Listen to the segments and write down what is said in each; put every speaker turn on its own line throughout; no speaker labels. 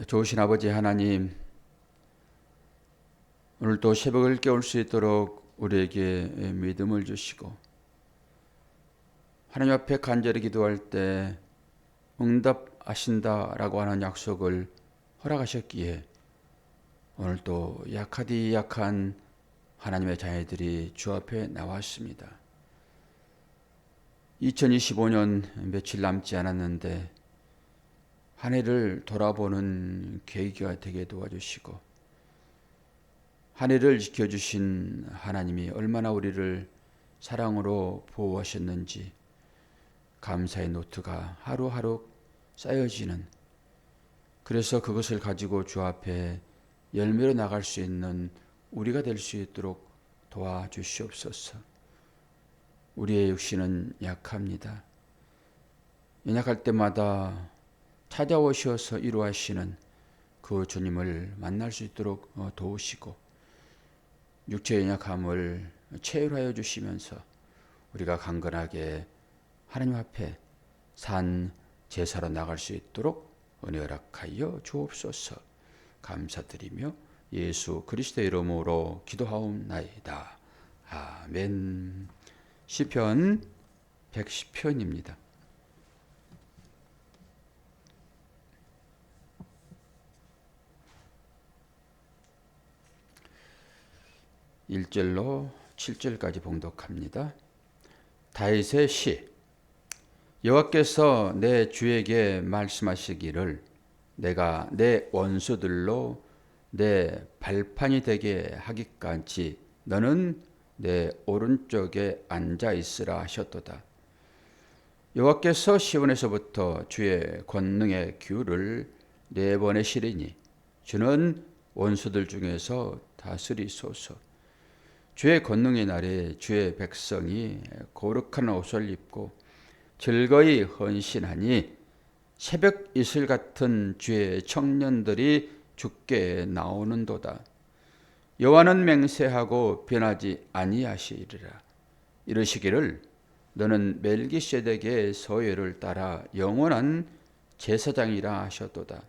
좋으신 아버지 하나님, 오늘도 새벽을 깨울 수 있도록 우리에게 믿음을 주시고 하나님 앞에 간절히 기도할 때 응답하신다라고 하는 약속을 허락하셨기에 오늘도 약하디 약한 하나님의 자녀들이 주 앞에 나왔습니다. 2025년 며칠 남지 않았는데 한 해를 돌아보는 계기가 되게 도와주시고 한 해를 지켜주신 하나님이 얼마나 우리를 사랑으로 보호하셨는지 감사의 노트가 하루하루 쌓여지는, 그래서 그것을 가지고 주 앞에 열매로 나갈 수 있는 우리가 될 수 있도록 도와주시옵소서. 우리의 육신은 약합니다. 연약할 때마다 찾아오셔서 이루하시는 그 주님을 만날 수 있도록 도우시고 육체의 연약함을 체휼하여 주시면서 우리가 강건하게 하나님 앞에 산 제사로 나갈 수 있도록 은혜 허락하여 주옵소서. 감사드리며 예수 그리스도의 이름으로 기도하옵나이다. 아멘. 시편 110편입니다. 1절로 7절까지 봉독합니다. 다윗의 시. 여호와께서 내 주에게 말씀하시기를 내가 내 원수들로 내 발판이 되게 하기까지 너는 내 오른쪽에 앉아 있으라 하셨도다. 여호와께서 시온에서부터 주의 권능의 규를 네 번에 시리니 주는 원수들 중에서 다스리소서. 주의 권능의 날에 주의 백성이 거룩한 옷을 입고 즐거이 헌신하니 새벽 이슬 같은 주의 청년들이 주께 나오는도다. 여호와는 맹세하고 변하지 아니하시리라. 이르시기를 너는 멜기세덱의 서열을 따라 영원한 제사장이라 하셨도다.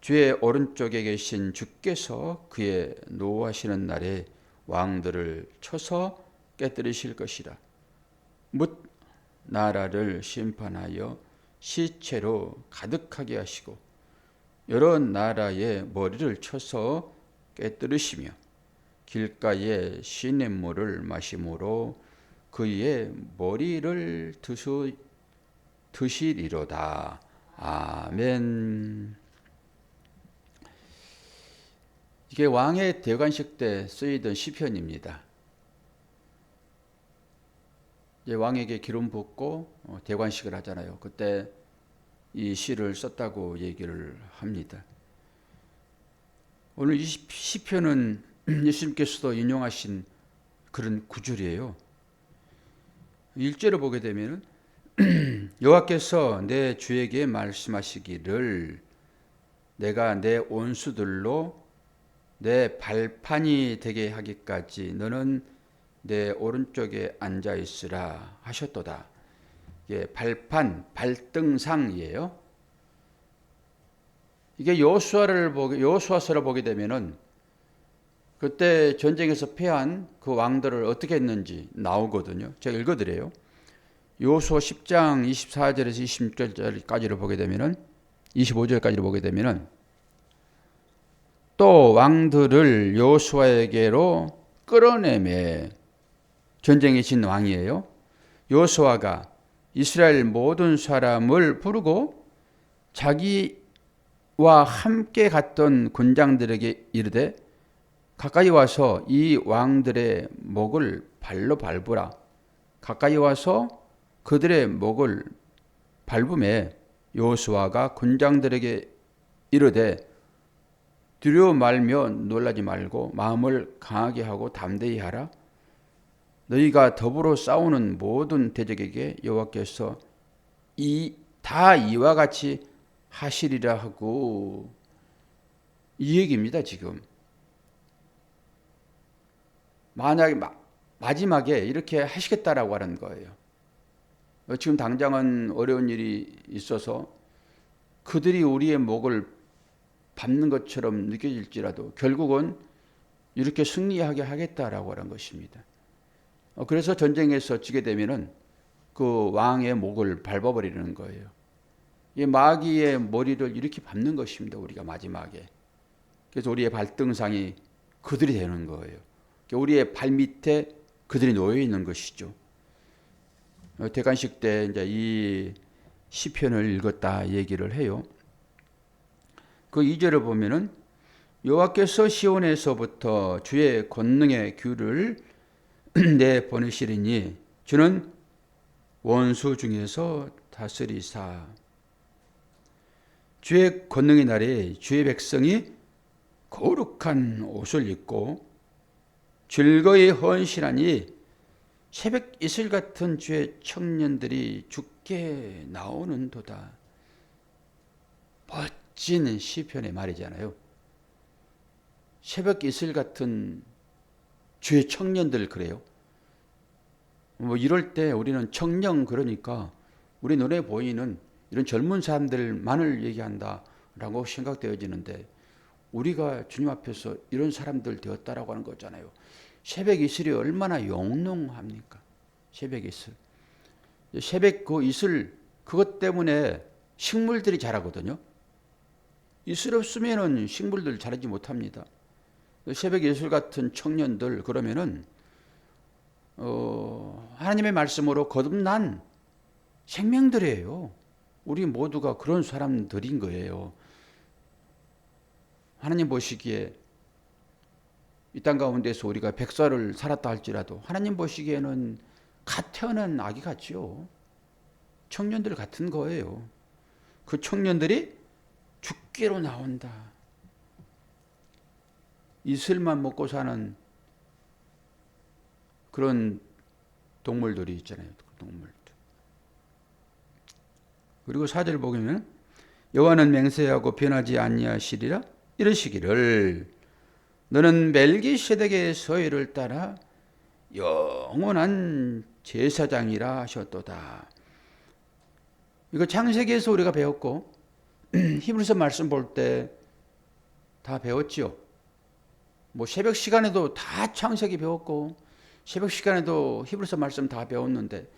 주의 오른쪽에 계신 주께서 그의 노하시는 날에 왕들을 쳐서 깨뜨리실 것이라. 뭇 나라를 심판하여 시체로 가득하게 하시고 여러 나라의 머리를 쳐서 깨뜨리시며 길가에 시냇물을 마심으로 그의 머리를 드시리로다. 아멘. 이게 왕의 대관식 때 쓰이던 시편입니다. 이제 왕에게 기름 붓고 대관식을 하잖아요. 그때 이 시를 썼다고 얘기를 합니다. 오늘 이 시편은 예수님께서도 인용하신 그런 구절이에요. 1절을 보게 되면 여호와께서 내 주에게 말씀하시기를 내가 내 온수들로 내 발판이 되게 하기까지 너는 내 오른쪽에 앉아 있으라 하셨도다. 이게 발판, 발등상이에요. 이게 여호수아서를 보게 되면은 그때 전쟁에서 패한 그 왕들을 어떻게 했는지 나오거든요. 제가 읽어드려요. 여호수아 10장 24절에서 26절까지를 보게 되면은 25절까지를 보게 되면은 또 왕들을 여호수아에게로 끌어내매 전쟁에 진 왕이에요. 여호수아가 이스라엘 모든 사람을 부르고 자기와 함께 갔던 군장들에게 이르되 가까이 와서 이 왕들의 목을 발로 밟으라. 가까이 와서 그들의 목을 밟음에 여호수아가 군장들에게 이르되 두려워 말며 놀라지 말고 마음을 강하게 하고 담대히 하라. 너희가 더불어 싸우는 모든 대적에게 여호와께서 다 이와 같이 하시리라 하고, 이 얘기입니다. 지금 만약에 마지막에 이렇게 하시겠다라고 하는 거예요. 지금 당장은 어려운 일이 있어서 그들이 우리의 목을 밟는 것처럼 느껴질지라도 결국은 이렇게 승리하게 하겠다라고 하는 것입니다. 그래서 전쟁에서 지게 되면은 그 왕의 목을 밟아버리는 거예요. 이 마귀의 머리를 이렇게 밟는 것입니다. 우리가 마지막에. 그래서 우리의 발등상이 그들이 되는 거예요. 우리의 발 밑에 그들이 놓여 있는 것이죠. 대관식 때 이제 이 시편을 읽었다 얘기를 해요. 그 2절을 보면은 여호와께서 시온에서부터 주의 권능의 귤을 내 보내시리니 주는 원수 중에서 다스리사. 주의 권능의 날에 주의 백성이 거룩한 옷을 입고 즐거이 헌신하니 새벽 이슬 같은 주의 청년들이 죽게 나오는도다. 멋진 시편의 말이잖아요. 새벽 이슬 같은 주의 청년들 그래요. 뭐 이럴 때 우리는 청년 그러니까 우리 눈에 보이는 이런 젊은 사람들만을 얘기한다라고 생각되어지는데 우리가 주님 앞에서 이런 사람들 되었다라고 하는 거잖아요. 새벽 이슬이 얼마나 영롱합니까? 새벽 이슬. 새벽 그 이슬 그것 때문에 식물들이 자라거든요. 이슬 없으면은 식물들 자라지 못합니다. 새벽 이슬 같은 청년들 그러면은 하나님의 말씀으로 거듭난 생명들이에요. 우리 모두가 그런 사람들인 거예요. 하나님 보시기에 이 땅 가운데서 우리가 100살을 살았다 할지라도 하나님 보시기에는 갓 태어난 아기 같지요. 청년들 같은 거예요. 그 청년들이 죽기로 나온다. 이슬만 먹고 사는 그런 동물들이 있잖아요. 동물들. 그리고 4절 보면 여호와는 맹세하고 변하지 아니하시리라 이르시기를 너는 멜기세덱의 서열을 따라 영원한 제사장이라 하셨도다. 이거 창세기에서 우리가 배웠고 히브리서 말씀 볼 때 다 배웠지요. 뭐 새벽 시간에도 다 창세기 배웠고 새벽 시간에도 히브리서 말씀 다 배웠는데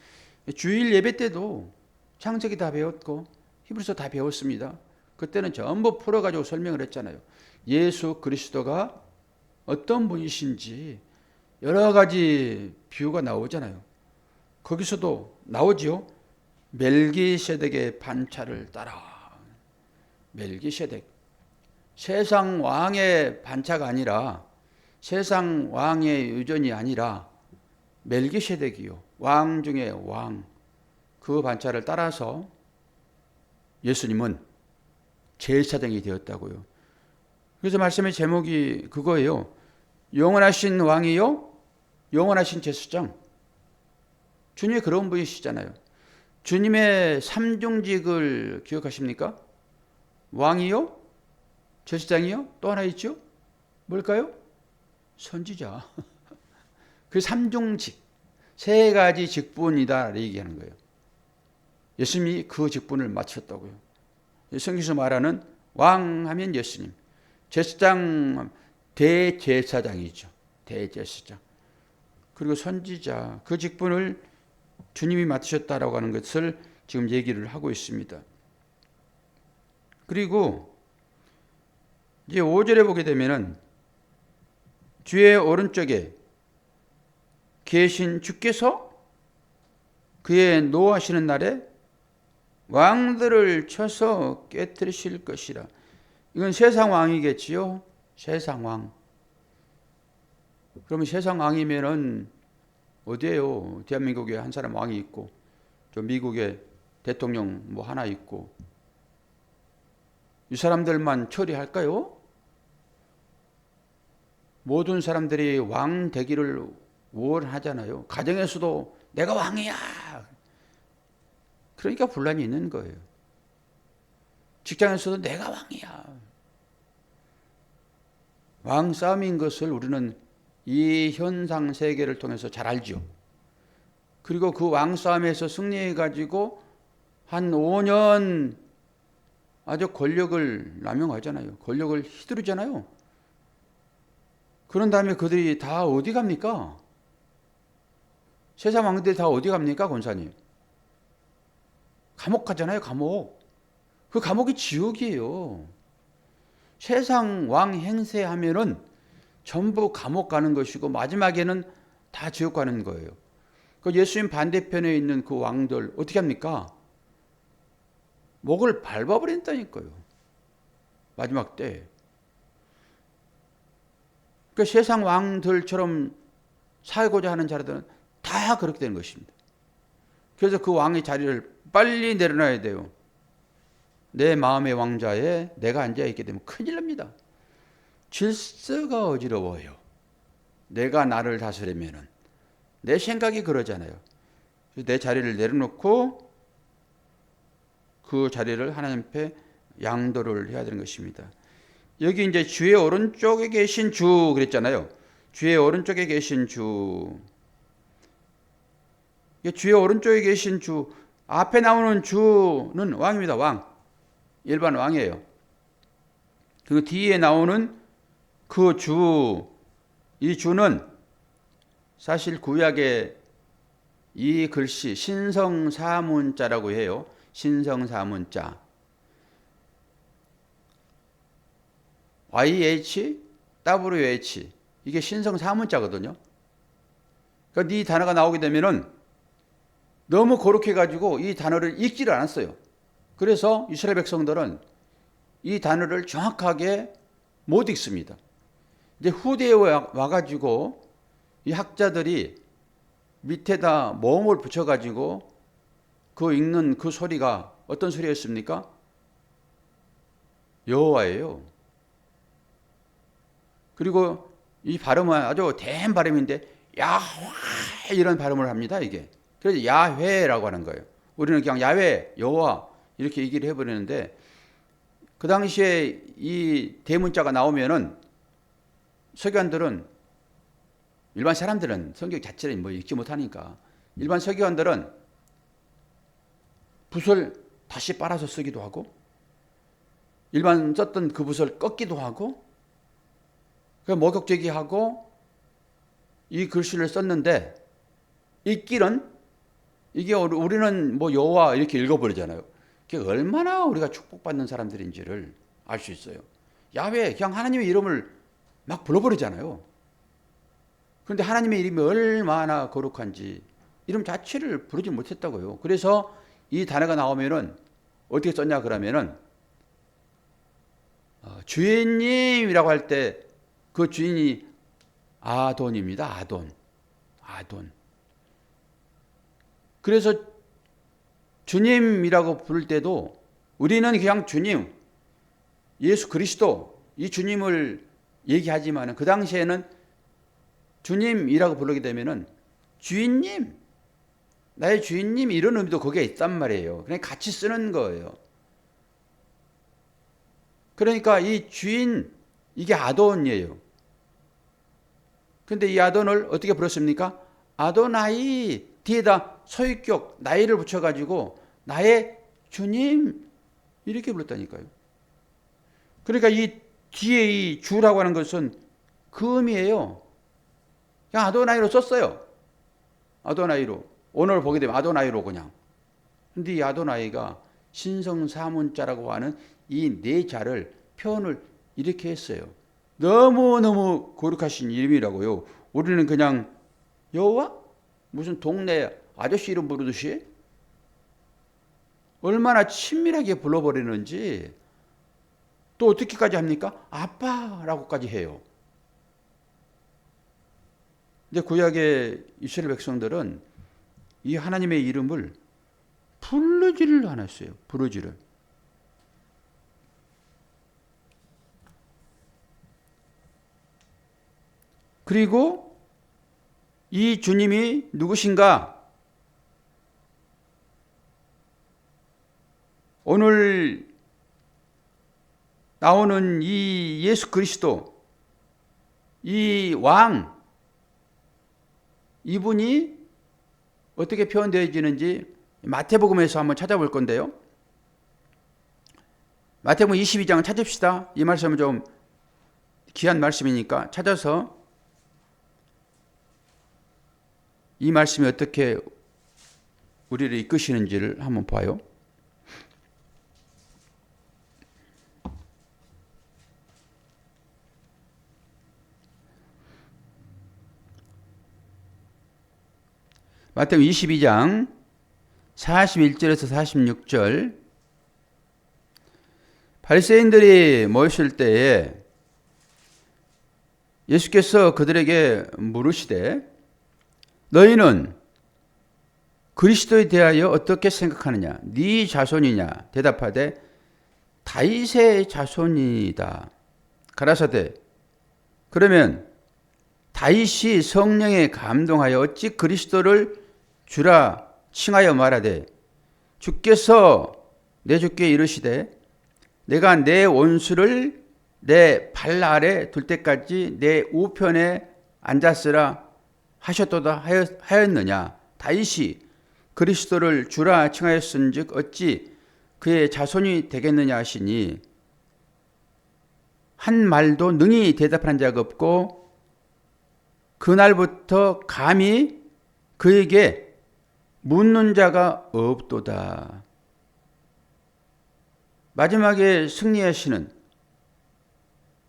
주일 예배 때도 창세기 다 배웠고 히브리서 다 배웠습니다. 그때는 전부 풀어가지고 설명을 했잖아요. 예수 그리스도가 어떤 분이신지 여러 가지 비유가 나오잖아요. 거기서도 나오지요. 멜기세덱의 반차를 따라. 멜기세덱. 세상 왕의 반차가 아니라 세상 왕의 유전이 아니라 멜기세덱이요. 왕 중에 왕. 그 반차를 따라서 예수님은 제사장이 되었다고요. 그래서 말씀의 제목이 그거예요. 영원하신 왕이요, 영원하신 제사장. 주님이 그런 분이시잖아요. 주님의 삼중직을 기억하십니까? 왕이요, 제사장이요, 또 하나 있죠? 뭘까요? 선지자. 그 삼중직, 세 가지 직분이다 얘기하는 거예요. 예수님이 그 직분을 마쳤다고요. 성경에서 말하는 왕 하면 예수님, 제사장 대제사장이죠. 대제사장. 그리고 선지자 그 직분을 주님이 맡으셨다라고 하는 것을 지금 얘기를 하고 있습니다. 그리고 이제 5절에 보게 되면은 주의 오른쪽에 계신 주께서 그의 노하시는 날에 왕들을 쳐서 깨뜨리실 것이라. 이건 세상 왕이겠지요. 세상 왕. 그러면 세상 왕이면은 어디에요? 대한민국에 한 사람 왕이 있고, 저 미국에 대통령 뭐 하나 있고, 이 사람들만 처리할까요? 모든 사람들이 왕 되기를 원하잖아요. 가정에서도 내가 왕이야. 그러니까 분란이 있는 거예요. 직장에서도 내가 왕이야. 왕 싸움인 것을 우리는 이 현상 세계를 통해서 잘 알죠. 그리고 그 왕 싸움에서 승리해가지고 한 5년 아주 권력을 남용하잖아요. 권력을 휘두르잖아요. 그런 다음에 그들이 다 어디 갑니까? 세상 왕들이 다 어디 갑니까, 권사님? 감옥 가잖아요, 감옥. 그 감옥이 지옥이에요. 세상 왕 행세하면은 전부 감옥 가는 것이고 마지막에는 다 지옥 가는 거예요. 그 예수님 반대편에 있는 그 왕들 어떻게 합니까? 목을 밟아버린다니까요. 마지막 때. 그 세상 왕들처럼 살고자 하는 자들은 다 그렇게 되는 것입니다. 그래서 그 왕의 자리를 빨리 내려놔야 돼요. 내 마음의 왕좌에 내가 앉아있게 되면 큰일 납니다. 질서가 어지러워요. 내가 나를 다스리면은. 내 생각이 그러잖아요. 내 자리를 내려놓고 그 자리를 하나님 앞에 양도를 해야 되는 것입니다. 여기 이제 주의 오른쪽에 계신 주 그랬잖아요. 주의 오른쪽에 계신 주. 주의 오른쪽에 계신 주. 앞에 나오는 주는 왕입니다. 왕. 일반 왕이에요. 그 뒤에 나오는 그 주. 이 주는 사실 구약의 이 글씨 신성사문자라고 해요. 신성사문자. YH, 이게 신성사문자거든요. 그러니까 이 단어가 나오게 되면은 너무 거룩해가지고 이 단어를 읽지를 않았어요. 그래서 이스라엘 백성들은 이 단어를 정확하게 못 읽습니다. 이제 후대에 와가지고 이 학자들이 밑에다 모음을 붙여가지고 그 읽는 그 소리가 어떤 소리였습니까? 여호와예요. 그리고 이 발음은 아주 대한 발음인데 야훼 이런 발음을 합니다. 이게. 그래서 야훼라고 하는 거예요. 우리는 그냥 야훼, 여호와 이렇게 얘기를 해버리는데 그 당시에 이 대문자가 나오면은 서기관들은 일반 사람들은 성경 자체를 뭐 읽지 못하니까 일반 서기관들은 붓을 다시 빨아서 쓰기도 하고 일반 썼던 그 붓을 꺾기도 하고 그 목욕제기하고 이 글씨를 썼는데 읽기는 이게 우리는 뭐 여호와 이렇게 읽어버리잖아요. 그게 얼마나 우리가 축복받는 사람들인지를 알 수 있어요. 야훼 그냥 하나님의 이름을 막 불러버리잖아요. 그런데 하나님의 이름이 얼마나 거룩한지 이름 자체를 부르지 못했다고요. 그래서 이 단어가 나오면은 어떻게 썼냐 그러면은 주인님이라고 할 때 그 주인이 아돈입니다. 아돈. 그래서 주님이라고 부를 때도 우리는 그냥 주님, 예수 그리스도 이 주님을 얘기하지만 그 당시에는 주님이라고 부르게 되면은 주인님, 나의 주인님 이런 의미도 거기에 있단 말이에요. 그냥 같이 쓰는 거예요. 그러니까 이 주인 이게 아돈이에요. 근데 이 아돈을 어떻게 불렀습니까? 아도나이 뒤에다 소유격 나이를 붙여가지고 나의 주님 이렇게 불렀다니까요. 그러니까 이 뒤에 이 주라고 하는 것은 그 의미예요. 그냥 아도나이로 썼어요. 아도나이로. 오늘 보게 되면 아도나이로 그냥. 근데 이 아도나이가 신성사문자라고 하는 이 네 자를 표현을 이렇게 했어요. 너무너무 거룩하신 이름이라고요. 우리는 그냥 여호와? 무슨 동네 아저씨 이름 부르듯이 얼마나 친밀하게 불러버리는지 또 어떻게까지 합니까? 아빠라고까지 해요. 근데 구약의 이스라엘 백성들은 이 하나님의 이름을 부르지를 않았어요. 부르지를. 그리고 이 주님이 누구신가? 오늘 나오는 이 예수 그리스도, 이 왕, 이분이 어떻게 표현되어지는지 마태복음에서 한번 찾아볼 건데요. 마태복음 22장 찾읍시다. 이 말씀은 좀 귀한 말씀이니까 찾아서 이 말씀이 어떻게 우리를 이끄시는지를 한번 봐요. 마태복음 22장 41절에서 46절. 바리새인들이 모였을 때에 예수께서 그들에게 물으시되 너희는 그리스도에 대하여 어떻게 생각하느냐? 네 자손이냐? 대답하되 다윗의 자손이다. 가라사대 그러면 다윗이 성령에 감동하여 어찌 그리스도를 주라 칭하여 말하되 주께서 내 주께 이르시되 내가 내 원수를 내 발 아래 둘 때까지 내 우편에 앉았으라 하셨도다 하였느냐? 다윗이 그리스도를 주라 칭하였은즉 어찌 그의 자손이 되겠느냐 하시니 한 말도 능히 대답한 자가 없고 그날부터 감히 그에게 묻는 자가 없도다. 마지막에 승리하시는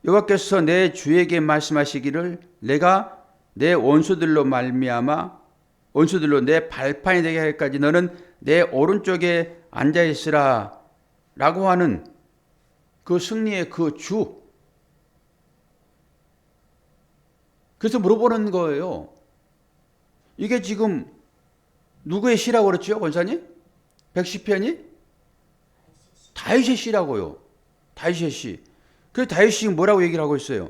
여호와께서 내 주에게 말씀하시기를 내가 내 원수들로 말미암아 원수들로 내 발판이 되게 하기까지 너는 내 오른쪽에 앉아 있으라 라고 하는 그 승리의 그 주. 그래서 물어보는 거예요. 이게 지금 누구의 시라고 그랬죠, 권사님? 110편이? 다윗의 시라고요. 다윗의 시. 그 다윗이 뭐라고 얘기를 하고 있어요?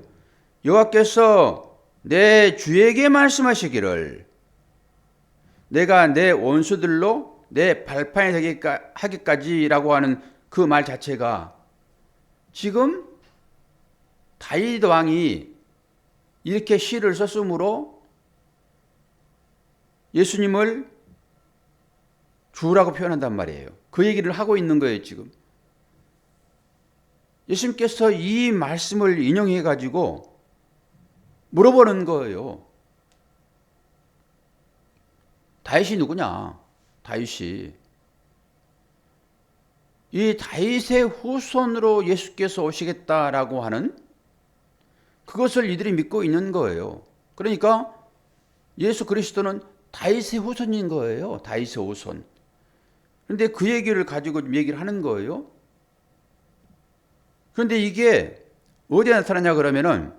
여호와께서 내 주에게 말씀하시기를 내가 내 원수들로 내 발판이 되게 하기까지라고 하는 그 말 자체가 지금 다윗 왕이 이렇게 시를 썼으므로 예수님을 주라고 표현한단 말이에요. 그 얘기를 하고 있는 거예요, 지금. 예수님께서 이 말씀을 인용해 가지고 물어보는 거예요. 다윗이 누구냐? 다윗이. 이 다윗의 후손으로 예수께서 오시겠다라고 하는 그것을 이들이 믿고 있는 거예요. 그러니까 예수 그리스도는 다윗의 후손인 거예요. 다윗의 후손. 그런데 그 얘기를 가지고 얘기를 하는 거예요. 그런데 이게 어디에 나타나냐 그러면은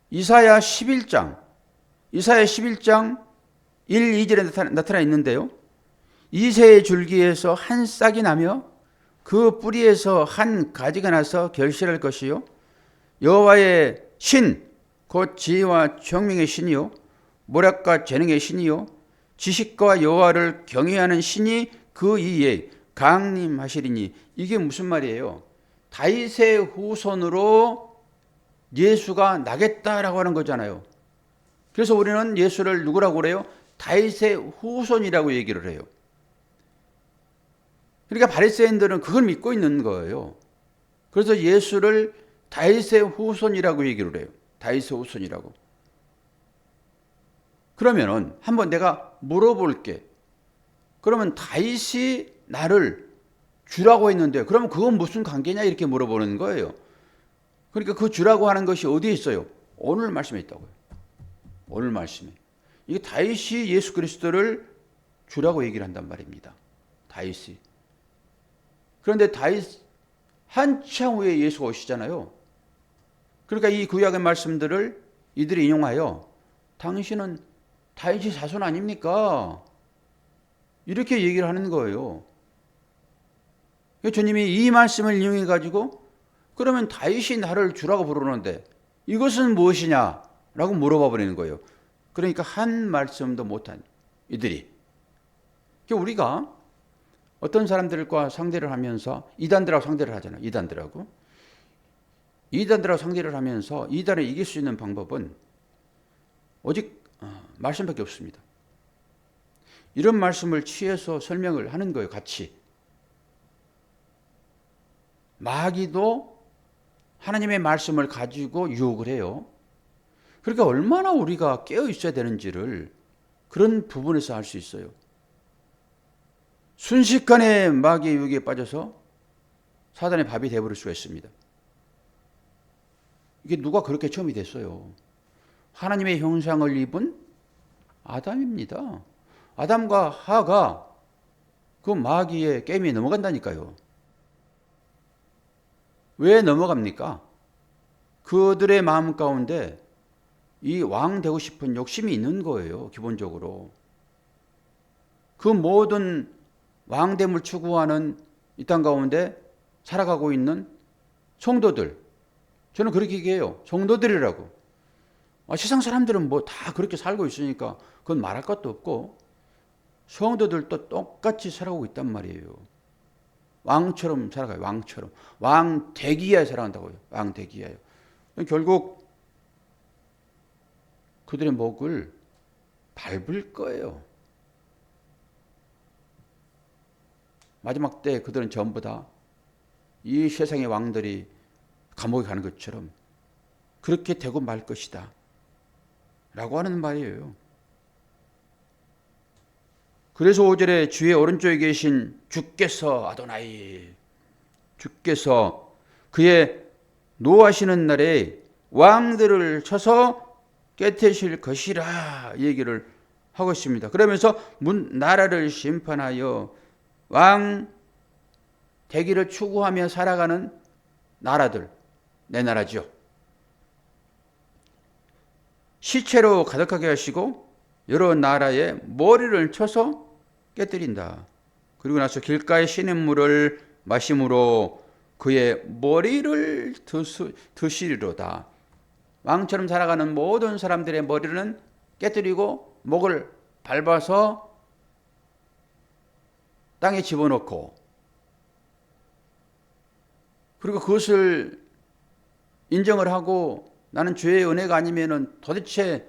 이사야 11장 1, 2절에 나타나 있는데요. 이새의 줄기에서 한 싹이 나며 그 뿌리에서 한 가지가 나서 결실할 것이요. 여호와의 신, 곧 지혜와 총명의 신이요. 모략과 재능의 신이요. 지식과 여호와를 경외하는 신이 그 이에 강림하시리니. 이게 무슨 말이에요? 다윗의 후손으로 예수가 나겠다라고 하는 거잖아요. 그래서 우리는 예수를 누구라고 그래요? 다윗의 후손이라고 얘기를 해요. 그러니까 바리새인들은 그걸 믿고 있는 거예요. 그래서 예수를 다윗의 후손이라고 얘기를 해요. 다윗의 후손이라고. 그러면은 한번 내가 물어볼게. 그러면 다윗이 나를 주라고 했는데 그러면 그건 무슨 관계냐 이렇게 물어보는 거예요. 그러니까 그 주라고 하는 것이 어디에 있어요? 오늘 말씀에 있다고요. 오늘 말씀에. 이게 다윗이 예수 그리스도를 주라고 얘기를 한단 말입니다. 다윗이. 그런데 다윗 한참 후에 예수가 오시잖아요. 그러니까 이 구약의 말씀들을 이들이 인용하여 당신은 다윗의 자손 아닙니까? 이렇게 얘기를 하는 거예요. 주님이 이 말씀을 인용해 가지고 그러면 다윗이 나를 주라고 부르는데 이것은 무엇이냐라고 물어봐 버리는 거예요. 그러니까 한 말씀도 못한 이들이. 우리가 어떤 사람들과 상대를 하면서 이단들하고 상대를 하잖아요. 이단들하고 상대를 하면서 이단을 이길 수 있는 방법은 오직 말씀밖에 없습니다. 이런 말씀을 취해서 설명을 하는 거예요. 같이. 마귀도 하나님의 말씀을 가지고 유혹을 해요. 그러니까 얼마나 우리가 깨어 있어야 되는지를 그런 부분에서 알 수 있어요. 순식간에 마귀의 유혹에 빠져서 사단의 밥이 되어버릴 수가 있습니다. 이게 누가 그렇게 처음이 됐어요? 하나님의 형상을 입은 아담입니다. 아담과 하가 그 마귀의 게임에 넘어간다니까요. 왜 넘어갑니까? 그들의 마음 가운데 이 왕 되고 싶은 욕심이 있는 거예요. 기본적으로. 그 모든 왕됨을 추구하는 이 땅 가운데 살아가고 있는 성도들, 저는 그렇게 얘기해요. 성도들이라고. 세상 사람들은 뭐 다 그렇게 살고 있으니까 그건 말할 것도 없고, 성도들도 똑같이 살아가고 있단 말이에요. 왕처럼 살아가요. 왕처럼. 왕 되기야에 살아간다고요. 왕 되기야요. 결국 그들의 목을 밟을 거예요. 마지막 때 그들은 전부 다 이 세상의 왕들이 감옥에 가는 것처럼 그렇게 되고 말 것이다 라고 하는 말이에요. 그래서 5절에 주의 오른쪽에 계신 주께서 아도나이, 주께서 그의 노하시는 날에 왕들을 쳐서 깨뜨리실 것이라 얘기를 하고 있습니다. 그러면서 나라를 심판하여 왕 되기를 추구하며 살아가는 나라들, 내 나라죠. 시체로 가득하게 하시고 여러 나라의 머리를 쳐서 깨뜨린다. 그리고 나서 길가의 시냇물을 마심으로 그의 머리를 드시리로다. 왕처럼 살아가는 모든 사람들의 머리는 깨뜨리고 목을 밟아서 땅에 집어넣고, 그리고 그것을 인정을 하고 나는 죄의 은혜가 아니면은 도대체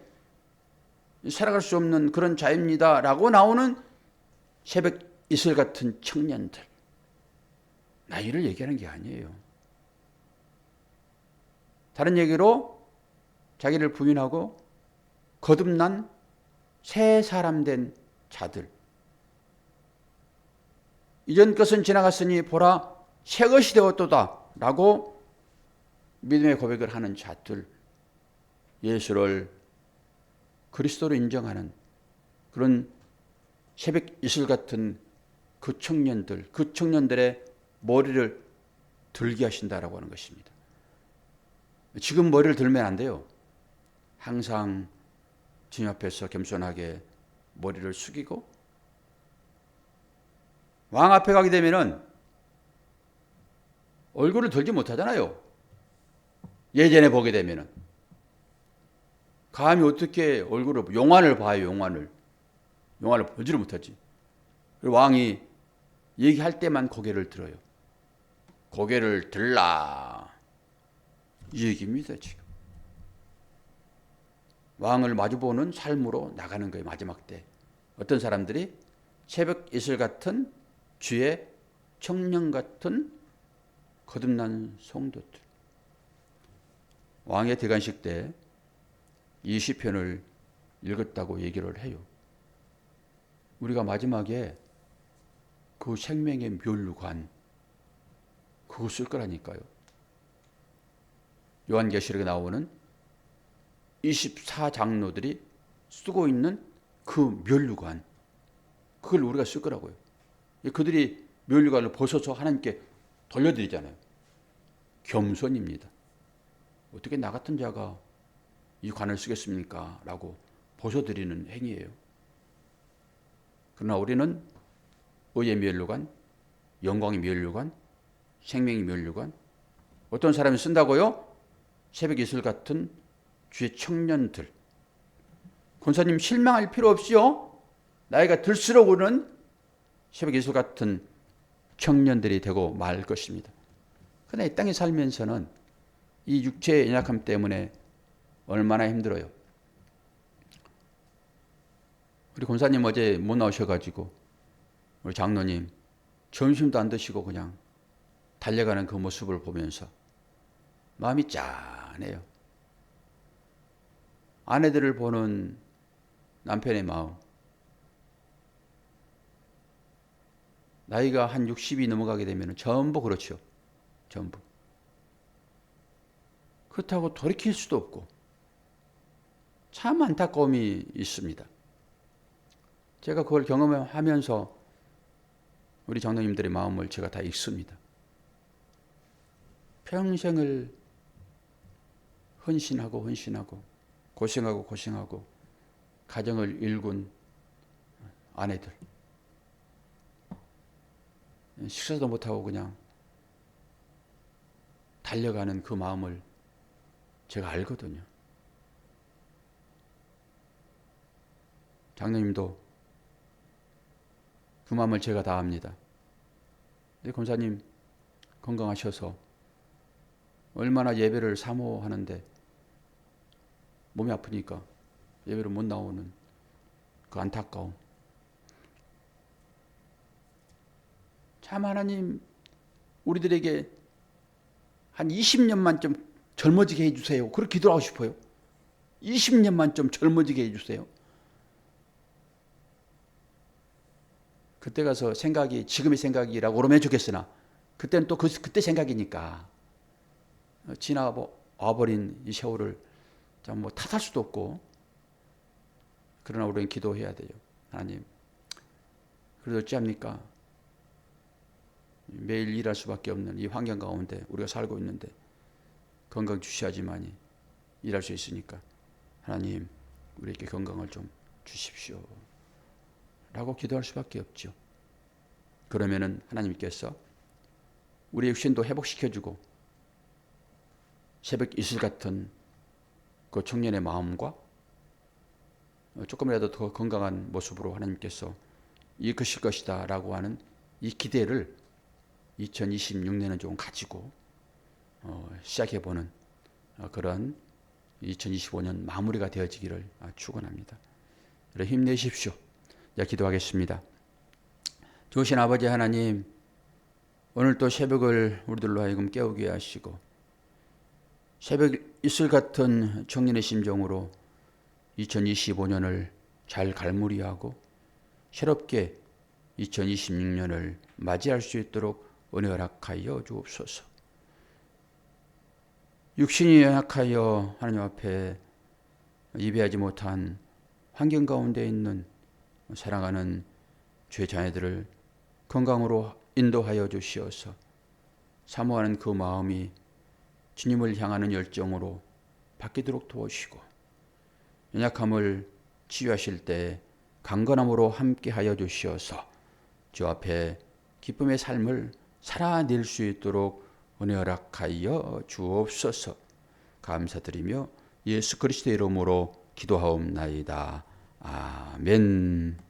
살아갈 수 없는 그런 자입니다 라고 나오는 새벽 이슬 같은 청년들, 나이를 얘기하는 게 아니에요. 다른 얘기로 자기를 부인하고 거듭난 새 사람 된 자들, 이전 것은 지나갔으니 보라 새 것이 되었도다 라고 믿음의 고백을 하는 자들, 예수를 그리스도로 인정하는 그런 새벽 이슬 같은 그 청년들, 그 청년들의 머리를 들게 하신다라고 하는 것입니다. 지금 머리를 들면 안 돼요. 항상 주님 앞에서 겸손하게 머리를 숙이고, 왕 앞에 가게 되면은 얼굴을 들지 못하잖아요. 예전에 보게 되면은. 감히 어떻게 얼굴을, 용안을 봐요, 용안을. 용안을 보지를 못하지. 그리고 왕이 얘기할 때만 고개를 들어요. 고개를 들라. 이 얘기입니다, 지금. 왕을 마주보는 삶으로 나가는 거예요, 마지막 때. 어떤 사람들이 새벽 이슬 같은 주의 청년 같은 거듭난 성도들. 왕의 대관식 때 이 시편을 읽었다고 얘기를 해요. 우리가 마지막에 그 생명의 면류관 그거 쓸 거라니까요. 요한계시록에 나오는 24장로들이 쓰고 있는 그 면류관, 그걸 우리가 쓸 거라고요. 그들이 면류관을 벗어서 하나님께 돌려드리잖아요. 겸손입니다. 어떻게 나 같은 자가 이 관을 쓰겠습니까? 라고 벗어드리는 행위예요. 그러나 우리는 의의 면류관, 영광의 면류관, 생명의 면류관, 어떤 사람이 쓴다고요? 새벽 이슬 같은 주의 청년들. 권사님 실망할 필요 없이요. 나이가 들수록 오는 새벽 이슬 같은 청년들이 되고 말 것입니다. 그러나 이 땅에 살면서는 이 육체의 연약함 때문에 얼마나 힘들어요. 우리 권사님 어제 못 나오셔가지고 우리 장로님 점심도 안 드시고 그냥 달려가는 그 모습을 보면서 마음이 짠해요. 아내들을 보는 남편의 마음. 나이가 한 60이 넘어가게 되면 전부 그렇죠. 전부. 그렇다고 돌이킬 수도 없고 참 안타까움이 있습니다. 제가 그걸 경험하면서 우리 장로님들의 마음을 제가 다 읽습니다. 평생을 헌신하고 고생하고 가정을 일군 아내들, 식사도 못하고 그냥 달려가는 그 마음을 제가 알거든요. 장로님도 그 마음을 제가 다 압니다. 근데 권사님 건강하셔서 얼마나 예배를 사모하는데 몸이 아프니까 예배를 못 나오는 그 안타까움. 참 하나님 우리들에게 한 20년만 좀 젊어지게 해주세요. 그렇게 기도하고 싶어요. 20년만 좀 젊어지게 해주세요. 그때 가서 생각이 지금의 생각이라고 그러면 좋겠으나 그때는 또 그때 생각이니까 지나와버린 이 세월을 뭐 탓할 수도 없고 그러나 우리는 기도해야 돼요. 하나님 그래도 어찌합니까? 매일 일할 수밖에 없는 이 환경 가운데 우리가 살고 있는데 건강 주셔야지만이 일할 수 있으니까 하나님 우리에게 건강을 좀 주십시오 라고 기도할 수밖에 없죠. 그러면은 하나님께서 우리의 육신도 회복시켜주고 새벽 이슬 같은 그 청년의 마음과 조금이라도 더 건강한 모습으로 하나님께서 이끄실 것이다 라고 하는 이 기대를 2026년은 좀 가지고 시작해보는 그런 2025년 마무리가 되어지기를 축원합니다. 힘내십시오. 기도하겠습니다. 좋으신 아버지 하나님, 오늘 또 새벽을 우리들로 하여금 깨우게 하시고 새벽 이슬 같은 청년의 심정으로 2025년을 잘 갈무리하고 새롭게 2026년을 맞이할 수 있도록 은혜 허락하여 주옵소서. 육신이 연약하여 하나님 앞에 예배하지 못한 환경 가운데 있는 사랑하는 주의 자녀들을 건강으로 인도하여 주시어서 사모하는 그 마음이 주님을 향하는 열정으로 바뀌도록 도우시고 연약함을 치유하실 때 강건함으로 함께하여 주시어서 주 앞에 기쁨의 삶을 살아낼 수 있도록 은혜 허락하여 주옵소서. 감사드리며 예수 그리스도의 이름으로 기도하옵나이다. 아멘.